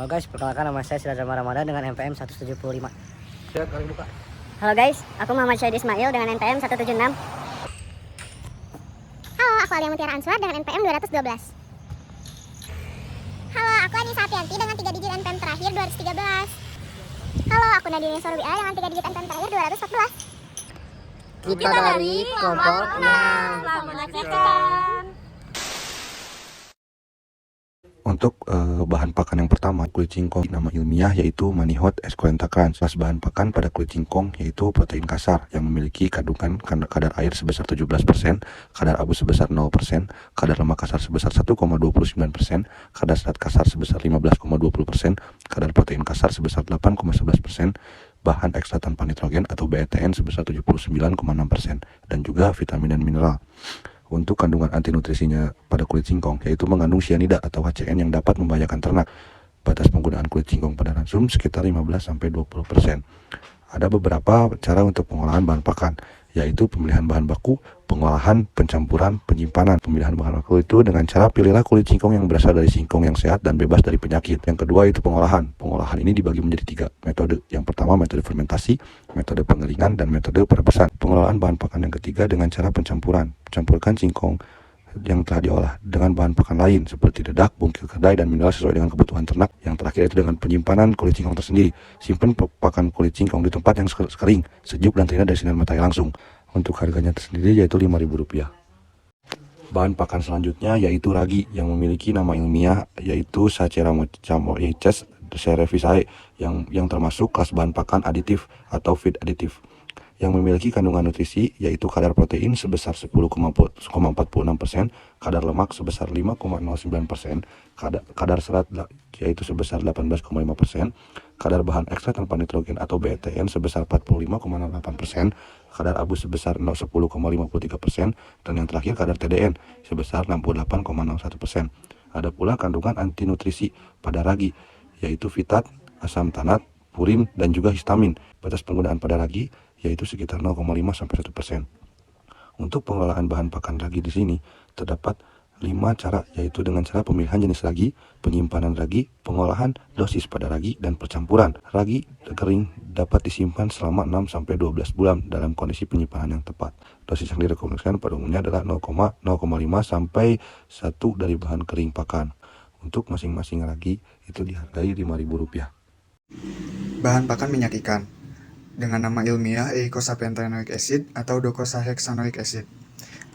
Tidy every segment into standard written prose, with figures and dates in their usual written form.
Halo guys, perkenalkan nama saya Siladra Ramadan dengan NPM 175. Ya, kali buka. Halo guys, aku Muhammad Syahid Ismail dengan NPM 176. Halo, aku Alia Mutiara Answar dengan NPM 212. Halo, aku Anissa Apianti dengan 3 digit NPM terakhir 213. Halo, aku Nadine Sorbi'a dengan 3 digit NPM terakhir 214. Kita dari kelompok 6. Selamat menyaksikan. Untuk bahan pakan yang pertama, kulit singkong nama ilmiah yaitu Manihot esculentacrans. Kelas bahan pakan pada kulit singkong yaitu protein kasar yang memiliki kandungan kadar air sebesar 17%, kadar abu sebesar 0%, kadar lemak kasar sebesar 1,29%, kadar serat kasar sebesar 15,20%, kadar protein kasar sebesar 8,11%, bahan ekstra tanpa nitrogen atau BETN sebesar 79,6%, dan juga vitamin dan mineral. Untuk kandungan antinutrisinya pada kulit singkong yaitu mengandung cyanida atau HCN yang dapat membahayakan ternak. Batas penggunaan kulit singkong pada ransum sekitar 15-20%. Ada beberapa cara untuk pengolahan bahan pakan, yaitu pemilihan bahan baku, pengolahan, pencampuran, penyimpanan. Pemilihan bahan baku itu dengan cara pilihlah kulit singkong yang berasal dari singkong yang sehat dan bebas dari penyakit. Yang kedua itu pengolahan. Pengolahan ini dibagi menjadi 3 metode. Yang pertama metode fermentasi, metode pengeringan, dan metode perebesan. Pengelolaan bahan pakan yang ketiga dengan cara pencampuran. Campurkan singkong yang telah diolah dengan bahan pakan lain seperti dedak, bungkil kedelai, dan mineral sesuai dengan kebutuhan ternak. Yang terakhir itu dengan penyimpanan kulit singkong tersendiri. Simpan pakan kulit singkong di tempat yang kering, sejuk, dan terhindar dari sinar matahari langsung. Untuk harganya tersendiri yaitu Rp5.000. Bahan pakan selanjutnya yaitu ragi yang memiliki nama ilmiah yaitu Saccharomyces cerevisiae yang termasuk kelas bahan pakan aditif atau feed aditif, yang memiliki kandungan nutrisi yaitu kadar protein sebesar 10,46%, kadar lemak sebesar 5,09%, kadar serat yaitu sebesar 18,5%, kadar bahan ekstra tanpa nitrogen atau BETN sebesar 45,08%, kadar abu sebesar 10,53%, dan yang terakhir kadar TDN sebesar 68,01%. Ada pula kandungan antinutrisi pada ragi yaitu fitat, asam tanat, purin, dan juga histamin. Batas penggunaan pada ragi yaitu sekitar 0,5-1%. Untuk pengelolaan bahan pakan ragi di sini terdapat 5 cara, yaitu dengan cara pemilihan jenis ragi, penyimpanan ragi, pengolahan, dosis pada ragi, dan percampuran. Ragi kering dapat disimpan selama 6-12 bulan dalam kondisi penyimpanan yang tepat. Dosis yang direkomendasikan pada umumnya adalah 0,5 sampai 1 dari bahan kering pakan. Untuk masing-masing ragi itu dihargai Rp5.000. Bahan pakan minyak ikan dengan nama ilmiah eicosapentaenoic acid atau docosahexaenoic acid.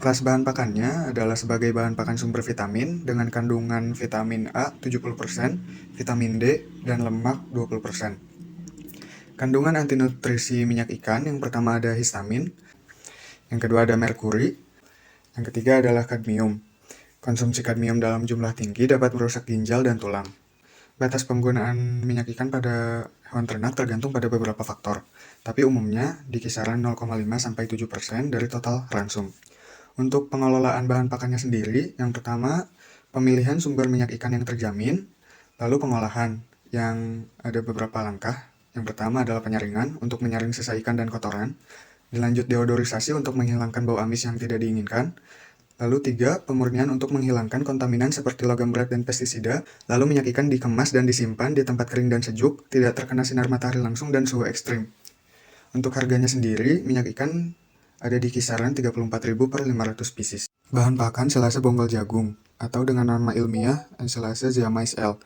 Kelas bahan pakannya adalah sebagai bahan pakan sumber vitamin dengan kandungan vitamin A 70%, vitamin D, dan lemak 20%. Kandungan antinutrisi minyak ikan yang pertama ada histamin, yang kedua ada merkuri, yang ketiga adalah kadmium. Konsumsi kadmium dalam jumlah tinggi dapat merusak ginjal dan tulang. Batas penggunaan minyak ikan pada hewan ternak tergantung pada beberapa faktor, tapi umumnya di kisaran 0,5-7% dari total ransum. Untuk pengelolaan bahan pakannya sendiri, yang pertama pemilihan sumber minyak ikan yang terjamin, lalu pengolahan yang ada beberapa langkah. Yang pertama adalah penyaringan untuk menyaring sisa ikan dan kotoran, dilanjut deodorisasi untuk menghilangkan bau amis yang tidak diinginkan. Lalu 3, pemurnian untuk menghilangkan kontaminan seperti logam berat dan pestisida. Lalu minyak ikan dikemas dan disimpan di tempat kering dan sejuk, tidak terkena sinar matahari langsung dan suhu ekstrim. Untuk harganya sendiri, minyak ikan ada di kisaran Rp34.000 per 500 pieces. Bahan pakan selasa bonggol jagung, atau dengan nama ilmiah Ensilase zeamais L,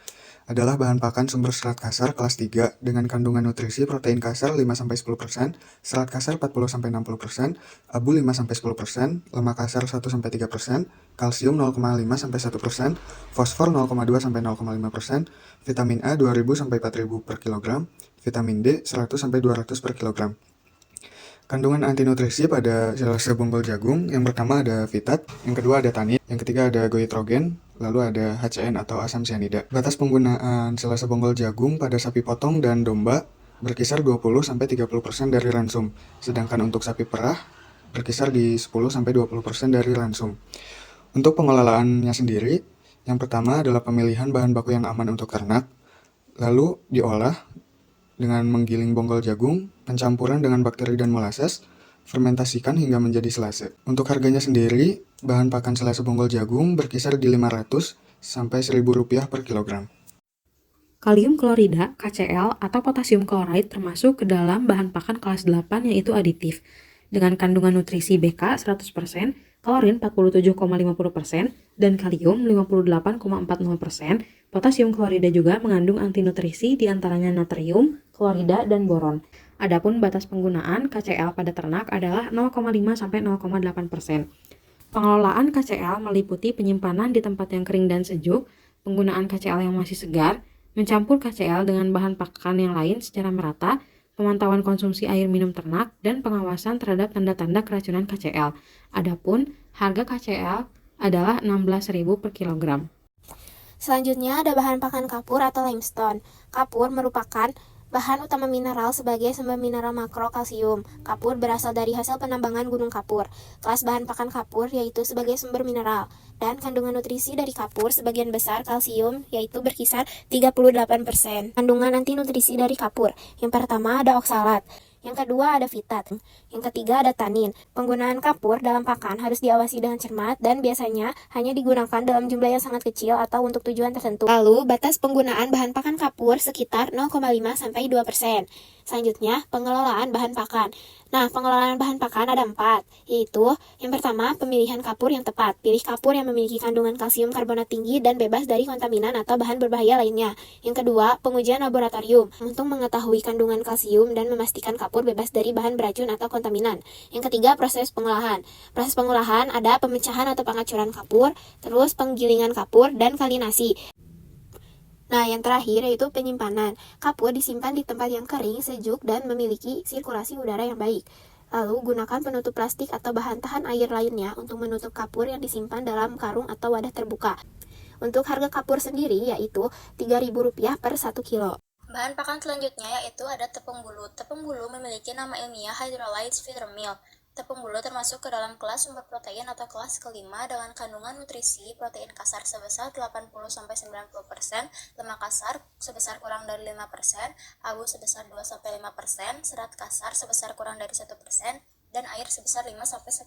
adalah bahan pakan sumber serat kasar kelas 3 dengan kandungan nutrisi protein kasar 5-10%, serat kasar 40-60%, abu 5-10%, lemak kasar 1-3%, kalsium 0,5-1%, fosfor 0,2-0,5%, vitamin A 2000-4000 per kilogram, vitamin D 100-200 per kilogram. Kandungan antinutrisi pada selasa bonggol jagung, yang pertama ada fitat, yang kedua ada tanin, yang ketiga ada goitrogen, lalu ada HCN atau asam cyanida. Batas penggunaan selasa bonggol jagung pada sapi potong dan domba berkisar 20-30% dari ransum, sedangkan untuk sapi perah berkisar di 10-20% dari ransum. Untuk pengelolaannya sendiri, yang pertama adalah pemilihan bahan baku yang aman untuk ternak, lalu diolah dengan menggiling bonggol jagung, pencampuran dengan bakteri dan molasses, fermentasikan hingga menjadi selase. Untuk harganya sendiri, bahan pakan selase bonggol jagung berkisar di Rp500 sampai Rp1.000 per kilogram. Kalium klorida, KCl, atau potasium klorida termasuk ke dalam bahan pakan kelas 8 yaitu aditif. Dengan kandungan nutrisi BK 100%, klorin 47,50%, dan kalium 58,40%, potasium klorida juga mengandung antinutrisi diantaranya natrium, klorida, dan boron. Adapun batas penggunaan KCl pada ternak adalah 0,5-0,8%. Pengelolaan KCl meliputi penyimpanan di tempat yang kering dan sejuk, penggunaan KCl yang masih segar, mencampur KCl dengan bahan pakan yang lain secara merata, pemantauan konsumsi air minum ternak, dan pengawasan terhadap tanda-tanda keracunan KCl. Adapun harga KCl adalah 16.000 per kilogram. Selanjutnya ada bahan pakan kapur atau limestone. Kapur merupakan bahan utama mineral sebagai sumber mineral makro kalsium. Kapur berasal dari hasil penambangan gunung kapur. Kelas bahan pakan kapur yaitu sebagai sumber mineral. Dan kandungan nutrisi dari kapur sebagian besar kalsium yaitu berkisar 38%. Kandungan antinutrisi dari kapur. Yang pertama ada oksalat. Yang kedua ada fitat. Yang ketiga ada tanin. Penggunaan kapur dalam pakan harus diawasi dengan cermat dan biasanya hanya digunakan dalam jumlah yang sangat kecil atau untuk tujuan tertentu. Lalu, batas penggunaan bahan pakan kapur sekitar 0,5-2%. Selanjutnya, pengelolaan bahan pakan. Nah, pengelolaan bahan pakan ada 4, yaitu yang pertama, pemilihan kapur yang tepat. Pilih kapur yang memiliki kandungan kalsium karbonat tinggi dan bebas dari kontaminan atau bahan berbahaya lainnya. Yang kedua, pengujian laboratorium untuk mengetahui kandungan kalsium dan memastikan kapur bebas dari bahan beracun atau kontaminan. Yang ketiga, proses pengolahan. Proses pengolahan ada pemecahan atau pengacuran kapur, terus penggilingan kapur, dan kalinasi. Nah, yang terakhir yaitu penyimpanan. Kapur disimpan di tempat yang kering, sejuk, dan memiliki sirkulasi udara yang baik. Lalu, gunakan penutup plastik atau bahan tahan air lainnya untuk menutup kapur yang disimpan dalam karung atau wadah terbuka. Untuk harga kapur sendiri yaitu Rp3.000 per 1 kilo. Bahan pakan selanjutnya yaitu ada tepung bulu. Tepung bulu memiliki nama ilmiah hydrolyzed fiber meal. Tepung bulu termasuk ke dalam kelas sumber protein atau kelas kelima dengan kandungan nutrisi protein kasar sebesar 80-90%, lemak kasar sebesar kurang dari 5%, abu sebesar 2-5%, serat kasar sebesar kurang dari 1%, dan air sebesar 5-10%,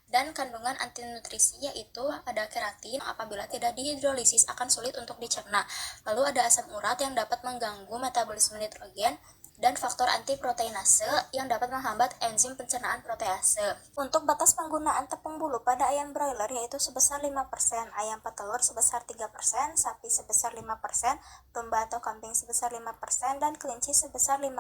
dan kandungan antinutrisi yaitu ada keratin apabila tidak dihidrolisis akan sulit untuk dicerna. Lalu ada asam urat yang dapat mengganggu metabolisme nitrogen, dan faktor antiproteinase yang dapat menghambat enzim pencernaan protease. Untuk batas penggunaan tepung bulu pada ayam broiler yaitu sebesar 5%, ayam petelur sebesar 3%, sapi sebesar 5%, domba atau kambing sebesar 5%, dan kelinci sebesar 5%.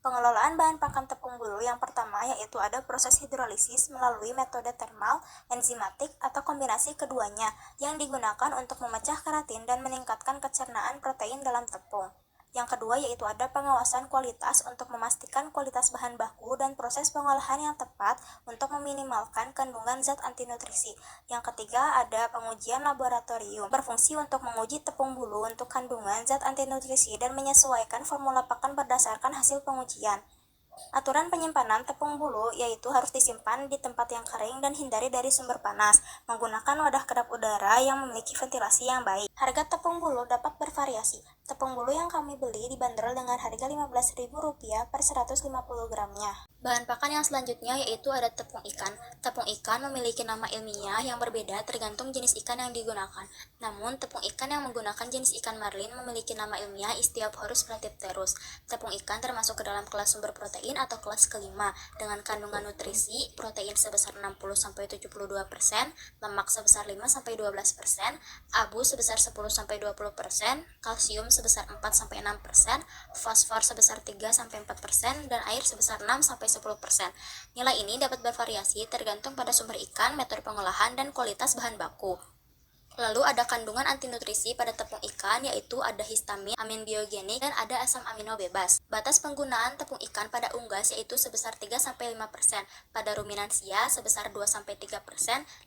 Pengelolaan bahan pakan tepung bulu yang pertama yaitu ada proses hidrolisis melalui metode termal, enzimatik, atau kombinasi keduanya yang digunakan untuk memecah keratin dan meningkatkan kecernaan protein dalam tepung. Yang kedua yaitu ada pengawasan kualitas untuk memastikan kualitas bahan baku dan proses pengolahan yang tepat untuk meminimalkan kandungan zat antinutrisi. Yang ketiga ada pengujian laboratorium, berfungsi untuk menguji tepung bulu untuk kandungan zat antinutrisi dan menyesuaikan formula pakan berdasarkan hasil pengujian. Aturan penyimpanan tepung bulu yaitu harus disimpan di tempat yang kering dan hindari dari sumber panas, menggunakan wadah kedap udara yang memiliki ventilasi yang baik. Harga tepung bulu dapat bervariasi. Tepung bulu yang kami beli dibanderol dengan harga Rp15.000 per 150 gramnya. Bahan pakan yang selanjutnya yaitu ada tepung ikan. Tepung ikan memiliki nama ilmiah yang berbeda tergantung jenis ikan yang digunakan. Namun, tepung ikan yang menggunakan jenis ikan marlin memiliki nama ilmiah Ichthyophorus platypterus. Tepung ikan termasuk ke dalam kelas sumber protein atau kelas kelima dengan kandungan nutrisi protein sebesar 60-72%, lemak sebesar 5-12%, abu sebesar 10-20%, kalsium sebesar 4-6%, fosfor sebesar 3-4%, dan air sebesar 6-10%. Nilai ini dapat bervariasi tergantung pada sumber ikan, metode pengolahan, dan kualitas bahan baku. Lalu ada kandungan antinutrisi pada tepung ikan yaitu ada histamin, amin biogenik, dan ada asam amino bebas. Batas penggunaan tepung ikan pada unggas yaitu sebesar 3-5%, pada ruminansia sebesar 2-3%,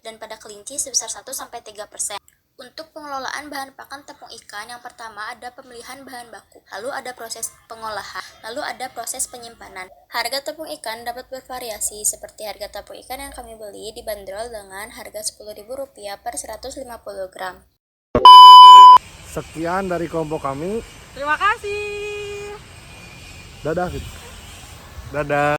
dan pada kelinci sebesar 1-3%. Untuk pengelolaan bahan pakan tepung ikan, yang pertama ada pemilihan bahan baku, lalu ada proses pengolahan, lalu ada proses penyimpanan. Harga tepung ikan dapat bervariasi, seperti harga tepung ikan yang kami beli dibanderol dengan harga Rp10.000 per 150 gram. Sekian dari kelompok kami. Terima kasih. Dadah. Dadah.